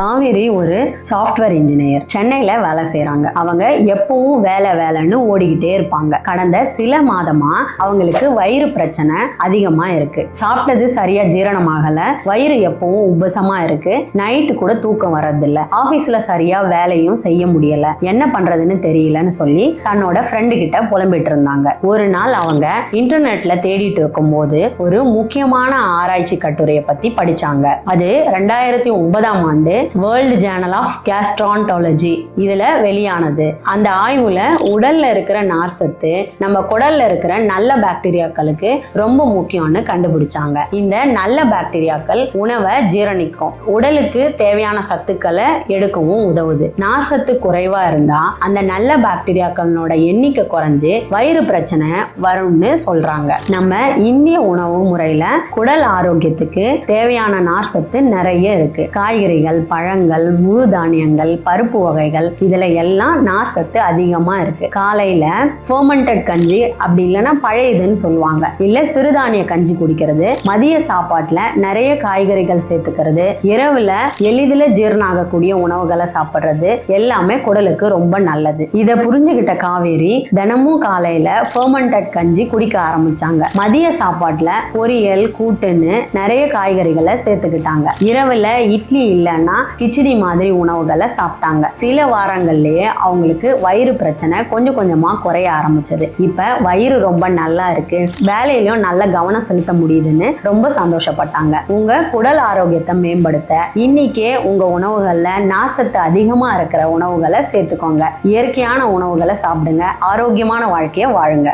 காவேரி ஒரு software engineer, சென்னையில வேலை செய்யறாங்க. அவங்க எப்பவும் வேலைன்னு ஓடிக்கிட்டே இருப்பாங்க. கடந்த சில மாதமா அவங்களுக்கு வயிறு பிரச்சனை அதிகமா இருக்கு. சாப்பிட்டது சரியா ஜீரணமாகல, வயிறு எப்பவும் உபசமா இருக்கு, நைட்டு கூட தூக்கம் வர்றதில்ல, ஆபீஸ்ல சரியா வேலையும் செய்ய முடியல, என்ன பண்றதுன்னு தெரியலன்னு சொல்லி தன்னோட ஃப்ரெண்டு கிட்ட புலம்பிட்டு இருந்தாங்க. ஒரு நாள் அவங்க இன்டர்நெட்ல தேடிட்டு இருக்கும் போது ஒரு முக்கியமான ஆராய்ச்சி கட்டுரையை பத்தி படிச்சாங்க. அது 2009ஆம் ஆண்டு வேர்ல்டு ஜேர்னல் ஆஃப் கேஸ்ட்ரான்டாலஜி இதுல வெளியானது. அந்த ஆய்வுல உடல்ல இருக்கிற நார்சத்து நம்ம குடல்ல இருக்கிற நல்ல பாக்டீரியாக்களுக்கு ரொம்ப முக்கியம்னு கண்டுபிடிச்சாங்க. இந்த நல்ல பாக்டீரியாக்கள் உணவை ஜீரணிக்கும், உடலுக்கு தேவையான சத்துக்களை எடுக்கவும் உதவுது. நார்சத்து குறைவா இருந்தா அந்த நல்ல பாக்டீரியாக்களோட எண்ணிக்கை குறைஞ்சு வயிறு பிரச்சனை வரும்னு சொல்றாங்க. நம்ம இந்திய உணவு முறையில குடல் ஆரோக்கியத்துக்கு தேவையான நார்சத்து நிறைய இருக்கு. காய்கறிகள், பழங்கள், முழு தானியங்கள், பருப்பு வகைகள் இதுல எல்லாம் நார்சத்து அதிகமா இருக்கு. காலையில ஃபெர்மெண்டட் கஞ்சி, அப்படி இல்லைன்னா பழையதுன்னு சொல்லுவாங்க, இல்ல சிறுதானிய கஞ்சி குடிக்கிறது, மதிய சாப்பாட்டுல நிறைய காய்கறிகள் சேர்த்துக்கிறது, இரவுல எளிதில் ஜீரணம் ஆகக்கூடிய உணவுகளை சாப்பிடுறது எல்லாமே குடலுக்கு ரொம்ப நல்லது. இதை புரிஞ்சுக்கிட்ட காவேரி தினமும் காலையில ஃபெர்மெண்டட் கஞ்சி குடிக்க ஆரம்பிச்சாங்க. மதிய சாப்பாட்டுல பொரியல், கூட்டுன்னு நிறைய காய்கறிகளை சேர்த்துக்கிட்டாங்க. இரவுல இட்லி இல்லைன்னா கிச்சடி மாதிரி உணவுகளை சாப்பிட்டாங்க. சில வாரங்கள்லயே அவங்களுக்கு வயிறு பிரச்சனை கொஞ்சம் கொஞ்சமா குறைய ஆரம்பிச்சது. இப்ப வயிறு ரொம்ப நல்லா இருக்கு, வேலையிலும் நல்ல கவனம் செலுத்த முடியுதுன்னு ரொம்ப சந்தோஷப்பட்டாங்க. உங்க குடல் ஆரோக்கியத்தை மேம்படுத்த இன்னைக்கே உங்க உணவுகள்ல நார்சத்து அதிகமா இருக்கிற உணவுகளை சேர்த்துக்கோங்க. இயற்கையான உணவுகளை சாப்பிடுங்க, ஆரோக்கியமான வாழ்க்கையை வாழுங்க.